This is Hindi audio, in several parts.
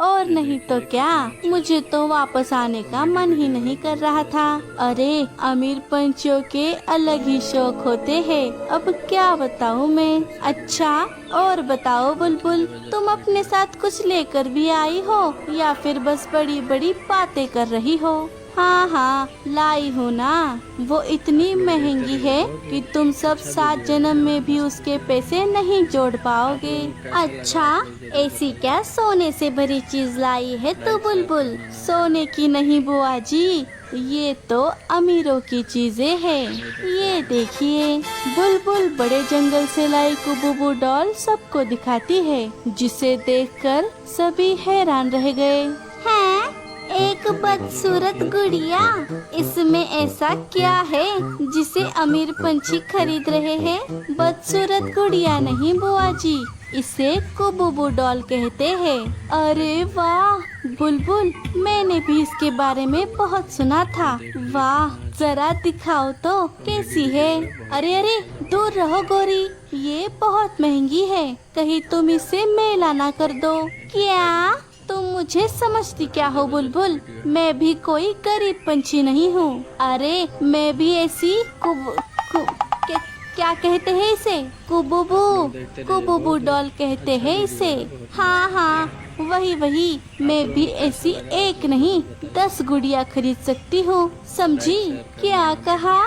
और नहीं तो क्या, मुझे तो वापस आने का मन ही नहीं कर रहा था। अरे अमीर पंछियों के अलग ही शौक होते हैं, अब क्या बताऊँ मैं। अच्छा और बताओ बुलबुल, तुम अपने साथ कुछ लेकर भी आई हो या फिर बस बड़ी बड़ी बातें कर रही हो? हाँ हाँ लाई हूँ ना, वो इतनी महंगी है कि तुम सब 7 जन्म में भी उसके पैसे नहीं जोड़ पाओगे। अच्छा ऐसी क्या सोने से भरी चीज लाई है तू बुलबुल? सोने की नहीं बुआ जी, ये तो अमीरों की चीजें हैं। ये देखिए। बुलबुल बड़े जंगल से लाई कुबूबू डॉल सबको दिखाती है, जिसे देखकर सभी हैरान रह गए। हैं? एक बदसूरत गुड़िया, इसमें ऐसा क्या है जिसे अमीर पंछी खरीद रहे हैं? बदसूरत गुड़िया नहीं बुआ जी, इसे कुबूबू डॉल कहते हैं। अरे वाह बुलबुल, मैंने भी इसके बारे में बहुत सुना था। वाह जरा दिखाओ तो कैसी है। अरे अरे दूर रहो गोरी, ये बहुत महंगी है, कहीं तुम इसे मेला ना कर दो। क्या तुम मुझे समझती क्या हो बुलबुल? मैं भी कोई गरीब पंछी नहीं हूँ। अरे मैं भी ऐसी क्या कहते हैं इसे? कुबूबू, कुबूबू डॉल कहते हैं इसे। हाँ हाँ वही वही, मैं भी ऐसी एक नहीं 10 गुड़िया खरीद सकती हूँ, समझी? क्या कहा?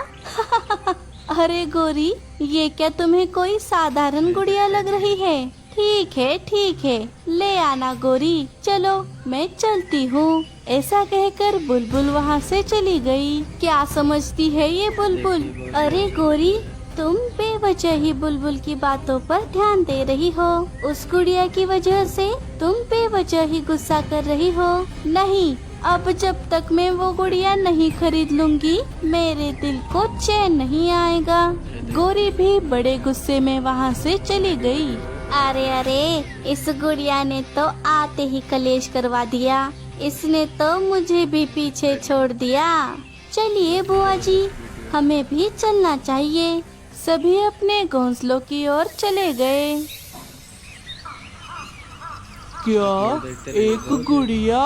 अरे गोरी, ये क्या तुम्हें कोई साधारण गुड़िया लग रही है? ठीक है ले आना गोरी, चलो मैं चलती हूँ। ऐसा कहकर बुलबुल वहाँ से चली गई। क्या समझती है ये बुलबुल? अरे गोरी, तुम बेवजह ही बुलबुल की बातों पर ध्यान दे रही हो। उस गुड़िया की वजह से तुम बेवजह ही गुस्सा कर रही हो। नहीं, अब जब तक मैं वो गुड़िया नहीं खरीद लूंगी, मेरे दिल को चैन नहीं आएगा। गोरी भी बड़े गुस्से में वहाँ से चली गई। अरे अरे, इस गुड़िया ने तो आते ही कलेश करवा दिया, इसने तो मुझे भी पीछे छोड़ दिया। चलिए बुआ जी, हमें भी चलना चाहिए। सभी अपने घोंसलों की ओर चले गए। क्या एक गुड़िया?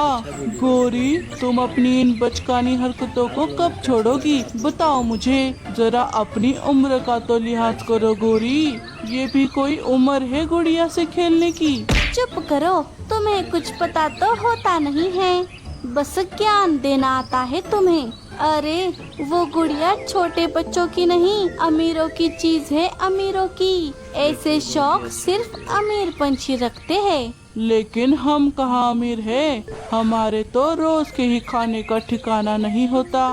गोरी, तुम अपनी इन बचकानी हरकतों को कब छोड़ोगी? बताओ मुझे, जरा अपनी उम्र का तो लिहाज करो गोरी, ये भी कोई उम्र है गुड़िया से खेलने की? चुप करो, तुम्हें कुछ पता तो होता नहीं है, बस ज्ञान देना आता है तुम्हें। अरे वो गुड़िया छोटे बच्चों की नहीं, अमीरों की चीज है, अमीरों की। ऐसे शौक सिर्फ अमीर पंछी रखते हैं। लेकिन हम कहाँ अमीर है, हमारे तो रोज के ही खाने का ठिकाना नहीं होता।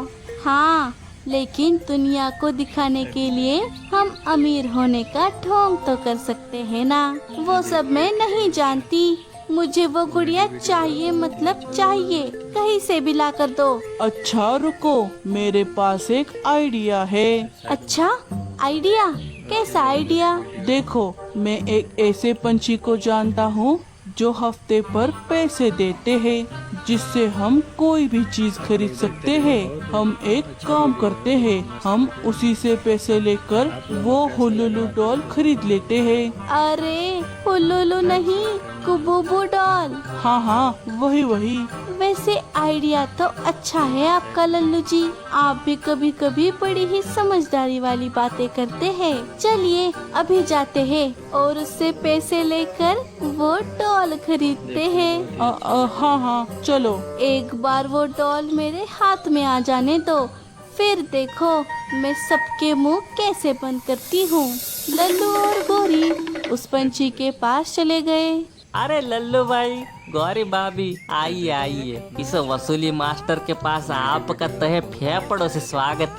हाँ, लेकिन दुनिया को दिखाने के लिए हम अमीर होने का ढोंग तो कर सकते हैं ना। वो सब मैं नहीं जानती, मुझे वो गुड़िया चाहिए, मतलब चाहिए, कहीं से भी ला कर दो। अच्छा रुको, मेरे पास एक आइडिया है। अच्छा आइडिया? कैसा आइडिया? देखो, मैं एक ऐसे पंछी को जानता हूँ जो हफ्ते पर पैसे देते हैं, जिससे हम कोई भी चीज खरीद सकते हैं। हम एक काम करते हैं, हम उसी से पैसे लेकर वो हुलुलु डॉल खरीद लेते हैं। अरे हुलुलु नहीं, कुबूबू डॉल। हाँ हाँ वही वही। वैसे आइडिया तो अच्छा है आपका लल्लू जी, आप भी कभी कभी बड़ी ही समझदारी वाली बातें करते हैं। चलिए अभी जाते हैं और उससे पैसे लेकर वो डॉल खरीदते हैं। हाँ हाँ चलो। एक बार वो डॉल मेरे हाथ में आ जाने दो, फिर देखो मैं सबके मुंह कैसे बंद करती हूँ। लल्लू और गोरी उस पंछी के पास चले गए। अरे लल्लू भाई, गौरी भाभी, आइए आइए, इस वसूली मास्टर के पास आपका तहे फेफड़ों से स्वागत।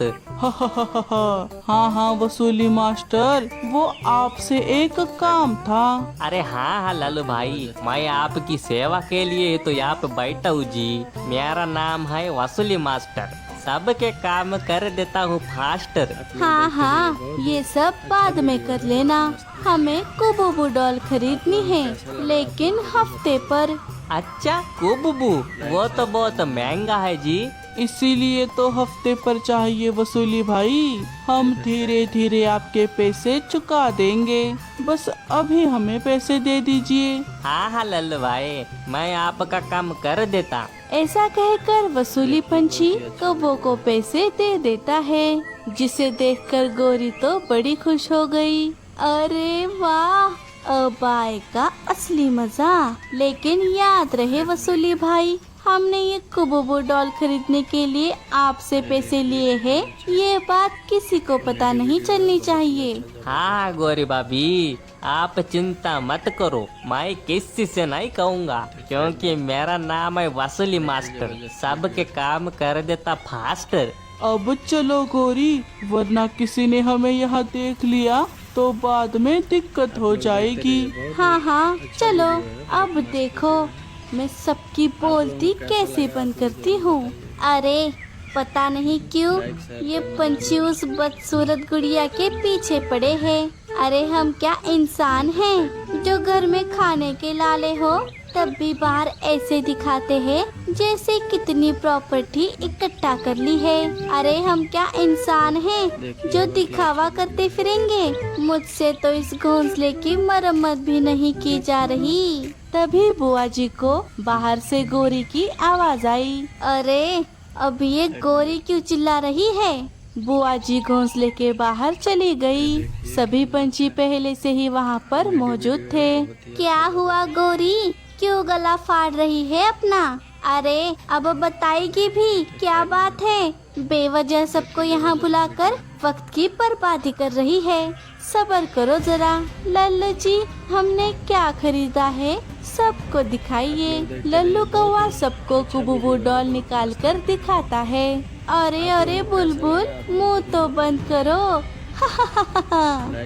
हाँ हाँ वसूली मास्टर, वो आपसे एक काम था। अरे हाँ हाँ लल्लू भाई, मैं आपकी सेवा के लिए तो यहाँ पे बैठा हूँ जी। मेरा नाम है वसूली मास्टर, सबके काम कर देता हूँ फास्टर। हाँ हाँ ये सब बाद में कर लेना, हमें कुबूबू डॉल खरीदनी है, लेकिन हफ्ते पर। अच्छा कुबूबू, वो तो बहुत महंगा है जी। इसीलिए तो हफ्ते पर चाहिए वसूली भाई, हम धीरे धीरे आपके पैसे चुका देंगे। बस अभी हमें पैसे दे दीजिए। हाँ हाँ लल्लू भाई, मैं आपका काम कर देता। ऐसा कहकर वसूली पंछी कौवों को पैसे दे देता है, जिसे देखकर गोरी तो बड़ी खुश हो गई। अरे वाह, अब आएगा असली मजा। लेकिन याद रहे वसूली भाई, हमने ये कुबूबू डॉल खरीदने के लिए आपसे पैसे लिए हैं, ये बात किसी को पता नहीं चलनी चाहिए। हाँ गोरी भाभी, आप चिंता मत करो, मैं किसी से नहीं कहूँगा, क्योंकि मेरा नाम है वसूली मास्टर, सबके काम कर देता फास्टर। अब चलो गोरी, वरना किसी ने हमें यहाँ देख लिया तो बाद में दिक्कत हो जाएगी। हाँ हाँ चलो, अब देखो मैं सबकी बोलती कैसे बंद करती हूँ। अरे पता नहीं क्यों ये पंछी उस बदसूरत गुड़िया के पीछे पड़े हैं। अरे हम क्या इंसान हैं जो घर में खाने के लाले हो तब भी बाहर ऐसे दिखाते हैं जैसे कितनी प्रॉपर्टी इकट्ठा कर ली है। अरे हम क्या इंसान हैं जो दिखावा करते फिरेंगे। मुझसे तो इस घोंसले की मरम्मत भी नहीं की जा रही। तभी बुआ जी को बाहर से गोरी की आवाज आई। अरे अब ये गोरी क्यों चिल्ला रही है। बुआ जी घोंसले के बाहर चली गई। सभी पंछी पहले से ही वहाँ पर मौजूद थे। क्या हुआ गोरी, क्यों गला फाड़ रही है अपना। अरे अब बताएगी भी, क्या बात है। बेवजह सबको यहाँ बुलाकर वक्त की बर्बादी कर रही है। सब्र करो जरा। लल्लू जी हमने क्या खरीदा है सबको दिखाइए। लल्लू कौवा सबको कुबूबू डॉल निकाल कर दिखाता है। अरे अरे बुलबुल मुंह तो बंद करो।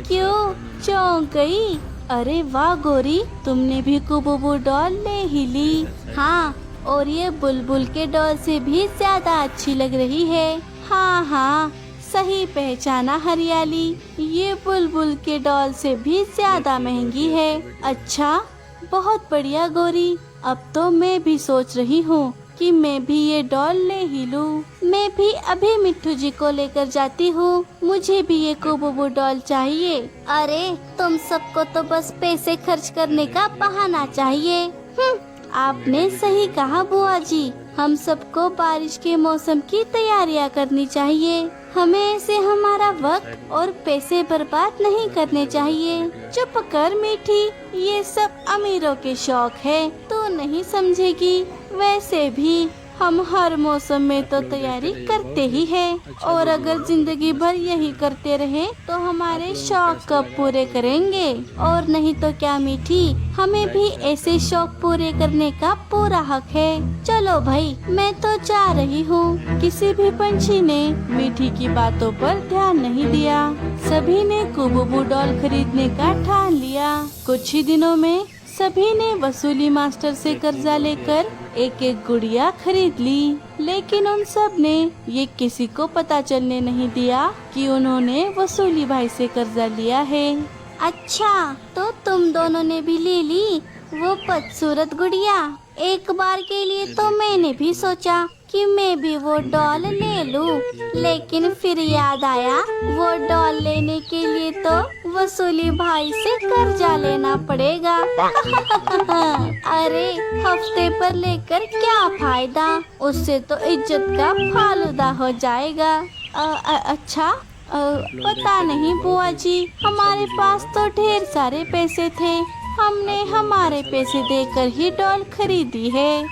क्यों चौंक गई। अरे वाह गोरी, तुमने भी कुबूबू डॉल ले ही ली। हाँ, और ये बुलबुल के डॉल से भी ज्यादा अच्छी लग रही है। हाँ हाँ सही पहचाना हरियाली, ये बुलबुल के डॉल से भी ज्यादा महंगी है। अच्छा बहुत बढ़िया गोरी, अब तो मैं भी सोच रही हूँ कि मैं भी ये डॉल ले ही लूँ। मैं भी अभी मिट्टू जी को लेकर जाती हूँ, मुझे भी ये कुबूबू डॉल चाहिए। अरे तुम सबको तो बस पैसे खर्च करने का बहाना चाहिए। आपने सही कहा बुआ जी, हम सबको बारिश के मौसम की तैयारियां करनी चाहिए। हमें ऐसे हमारा वक्त और पैसे बर्बाद नहीं करने चाहिए। चुप कर मीठी, ये सब अमीरों के शौक है, तू नहीं समझेगी। वैसे भी हम हर मौसम में तो तैयारी करते ही हैं, और अगर जिंदगी भर यही करते रहे तो हमारे शौक कब पूरे करेंगे। और नहीं तो क्या मीठी, हमें भी ऐसे शौक पूरे करने का पूरा हक है। चलो भाई मैं तो जा रही हूँ। किसी भी पंछी ने मीठी की बातों पर ध्यान नहीं दिया। सभी ने कुबूबू डॉल खरीदने का ठान लिया। कुछ ही दिनों में सभी ने वसूली मास्टर से कर्जा लेकर एक एक गुड़िया खरीद ली। लेकिन उन सब ने ये किसी को पता चलने नहीं दिया कि उन्होंने वसूली भाई से कर्जा लिया है। अच्छा तो तुम दोनों ने भी ले ली वो बदसूरत गुड़िया। एक बार के लिए तो मैंने भी सोचा कि मैं भी वो डॉल ले लूं, लेकिन फिर याद आया वो डॉल लेने के लिए तो वसूली भाई से कर्जा लेना पड़ेगा। अरे हफ्ते पर लेकर क्या फायदा, उससे तो इज्जत का फालूदा हो जाएगा। अच्छा पता नहीं बुआ जी, हमारे पास तो ढेर सारे पैसे थे, हमने हमारे पैसे देकर ही डॉल खरीदी है।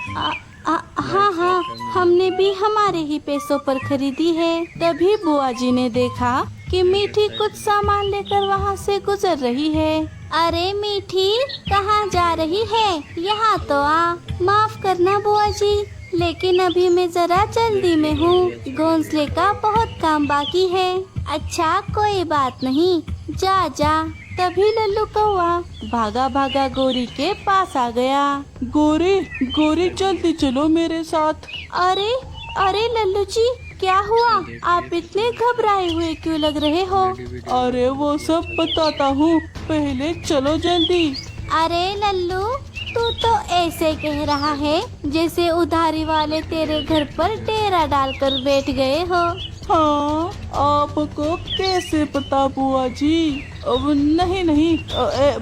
हाँ हमने भी हमारे ही पैसों पर खरीदी है। तभी बुआ जी ने देखा कि मीठी कुछ सामान लेकर वहाँ से गुजर रही है। अरे मीठी कहाँ जा रही है, यहाँ तो आ। माफ करना बुआ जी, लेकिन अभी मैं जरा जल्दी में हूँ, घोंसले का बहुत काम बाकी है। अच्छा कोई बात नहीं, जा जा। तभी लल्लू कौवा भागा भागा गोरी के पास आ गया। गोरी जल्दी चलो मेरे साथ। अरे अरे लल्लू जी क्या हुआ, आप इतने घबराए हुए क्यों लग रहे हो। अरे वो सब बताता हूँ, पहले चलो जल्दी। अरे लल्लू तू तो ऐसे कह रहा है जैसे उधारी वाले तेरे घर पर डेरा डालकर बैठ गए हो। हाँ, आपको कैसे पता बुआ जी? अब नहीं नहीं,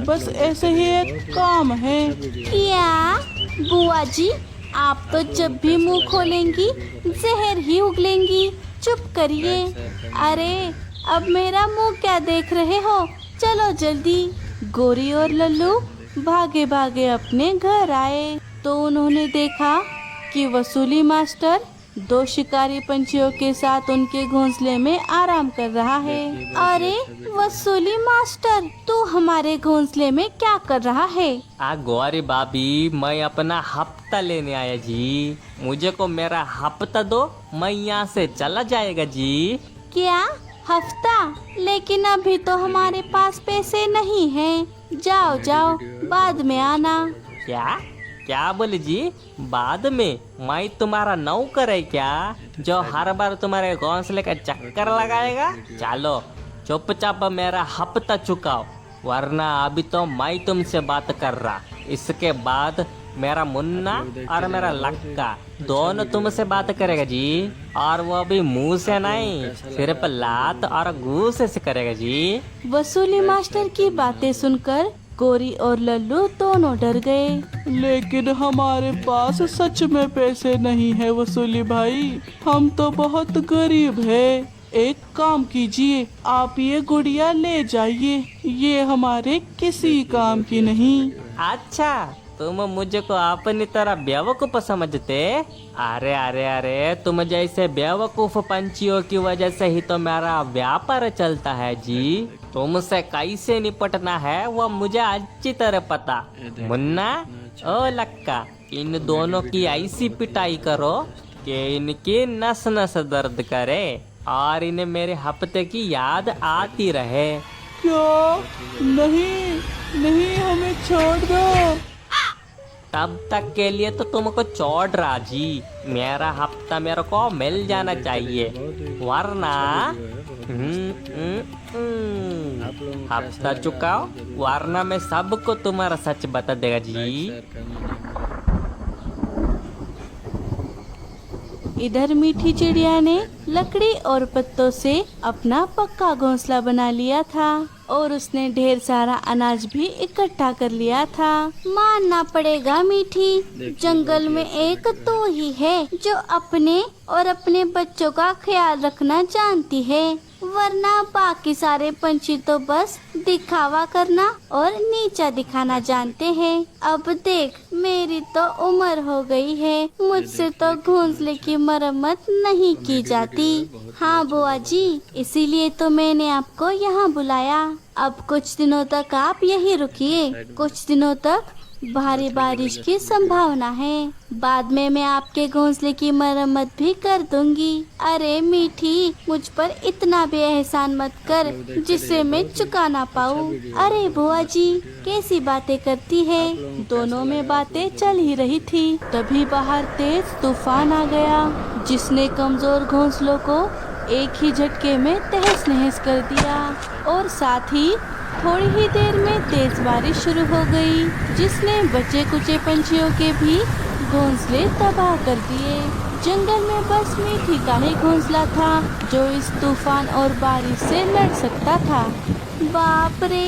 बस ऐसे ही एक काम है। क्या बुआ जी, आप तो जब भी मुंह खोलेंगी जहर ही उगलेंगी। चुप करिए। अरे अब मेरा मुंह क्या देख रहे हो, चलो जल्दी। गोरी और लल्लू भागे भागे अपने घर आए तो उन्होंने देखा कि वसूली मास्टर दो शिकारी पंछियों के साथ उनके घोंसले में आराम कर रहा है। अरे वसूली मास्टर, तू हमारे घोंसले में क्या कर रहा है? गौरी भाभी, मैं अपना हफ्ता लेने आया जी। मुझे को मेरा हफ्ता दो, मैं यहाँ से चला जाएगा जी। क्या हफ्ता? लेकिन अभी तो हमारे पास पैसे नहीं हैं। जाओ जाओ, बाद में आना। क्या क्या बोले जी? बाद में? मैं तुम्हारा नौकर है क्या, जो हर बार तुम्हारे घोंसले का चक्कर लगाएगा? चलो चुपचाप मेरा हफ्ता चुकाओ, वरना अभी तो मैं तुमसे बात कर रहा। इसके बाद मेरा मुन्ना और मेरा लक्का दोनों तुमसे बात करेगा जी, और वो भी मुंह से नहीं, सिर्फ लात और घूंसे से करेगा जी। वसूली मास्टर की बातें सुनकर गोरी और लल्लू दोनों डर गए। लेकिन हमारे पास सच में पैसे नहीं है वसूली भाई, हम तो बहुत गरीब है। एक काम कीजिए, आप ये गुड़िया ले जाइए, ये हमारे किसी काम की नहीं। अच्छा, तुम मुझे को अपनी तरह बेवकूफ समझते? अरे अरे अरे, तुम जैसे बेवकूफ पंछियों की वजह से ही तो मेरा व्यापार चलता है जी। तुमसे कैसे निपटना है वो मुझे अच्छी तरह पता। मुन्ना ओ लक्का, इन दोनों की ऐसी पिटाई करो कि इनकी नस नस दर्द करे और इन्हें मेरे हफ्ते की याद आती रहे। क्या? नहीं नहीं, हमें छोड़ दो। तब तक के लिए तो तुमको छोड़ रहा जी, मेरा हफ्ता मेरे को मिल जाना चाहिए, वरना हफ्ता चुकाओ, वरना मैं सबको तुम्हारा सच बता देगा जी। इधर मीठी चिड़िया ने लकड़ी और पत्तों से अपना पक्का घोंसला बना लिया था और उसने ढेर सारा अनाज भी इकट्ठा कर लिया था। मानना पड़ेगा मीठी, जंगल में एक तू ही है जो अपने और अपने बच्चों का ख्याल रखना जानती है, वरना बाकी सारे पंछी तो बस दिखावा करना और नीचा दिखाना जानते हैं। अब देख, मेरी तो उम्र हो गई है, मुझसे तो घोंसले की मरम्मत नहीं की जाती। हाँ बुआ जी, इसीलिए तो मैंने आपको यहाँ बुलाया। अब कुछ दिनों तक आप यहीं रुकिए, कुछ दिनों तक भारी बारिश की संभावना है, बाद में मैं आपके घोंसले की मरम्मत भी कर दूंगी। अरे मीठी, मुझ पर इतना भी एहसान मत कर जिसे मैं चुका ना पाऊँ। अरे बुआ जी, कैसी बातें करती है। दोनों में बातें चल ही रही थी, तभी बाहर तेज तूफान आ गया जिसने कमजोर घोंसलों को एक ही झटके में तहस नहस कर दिया और साथ ही थोड़ी ही देर में तेज बारिश शुरू हो गई जिसने बचे कुचे पंछियों के भी घोंसले तबाह कर दिए। जंगल में बस मीठी का ही घोंसला था जो इस तूफान और बारिश से लड़ सकता था। बाप रे,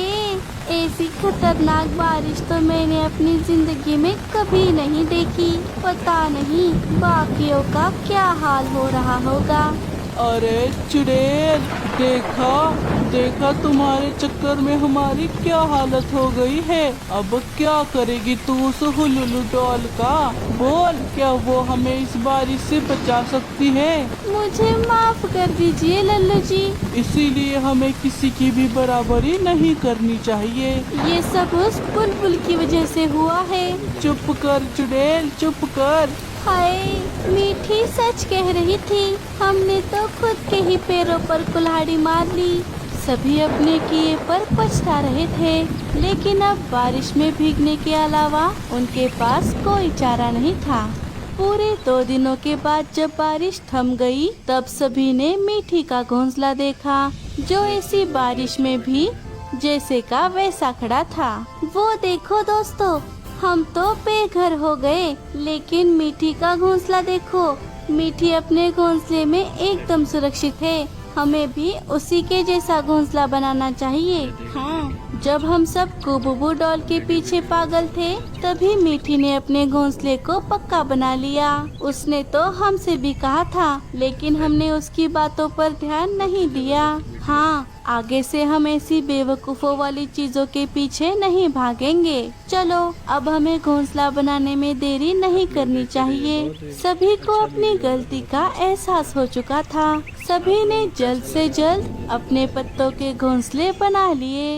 ऐसी खतरनाक बारिश तो मैंने अपनी जिंदगी में कभी नहीं देखी। पता नहीं बाकियों का क्या हाल हो रहा होगा। अरे चुड़ैल, देखा तुम्हारे चक्कर में हमारी क्या हालत हो गई है। अब क्या करेगी तू उस हुलुलु डॉल का? बोल, क्या वो हमें इस बारिश से बचा सकती है? मुझे माफ कर दीजिए लल्लू जी। इसीलिए हमें किसी की भी बराबरी नहीं करनी चाहिए। ये सब उस बुलबुल की वजह से हुआ है। चुप कर चुड़ैल, चुप कर। हाय, मीठी सच कह रही थी, हमने तो खुद के ही पैरों पर कुल्हाड़ी मार ली। सभी अपने किए पर पछता रहे थे, लेकिन अब बारिश में भीगने के अलावा उनके पास कोई चारा नहीं था। पूरे 2 दिनों के बाद जब बारिश थम गई, तब सभी ने मीठी का घोंसला देखा जो ऐसी बारिश में भी जैसे का वैसा खड़ा था। वो देखो दोस्तों, हम तो बेघर हो गए, लेकिन मीठी का घोंसला देखो, मीठी अपने घोंसले में एकदम सुरक्षित है। हमें भी उसी के जैसा घोंसला बनाना चाहिए। हाँ, जब हम सब कुबूबू डॉल के पीछे पागल थे, तभी मीठी ने अपने घोंसले को पक्का बना लिया। उसने तो हमसे भी कहा था, लेकिन हमने उसकी बातों पर ध्यान नहीं दिया। हाँ, आगे से हम ऐसी बेवकूफों वाली चीजों के पीछे नहीं भागेंगे। चलो, अब हमें घोंसला बनाने में देरी नहीं करनी चाहिए। सभी को अपनी गलती का एहसास हो चुका था। सभी ने जल्द से जल्द अपने पत्तों के घोंसले बना लिए।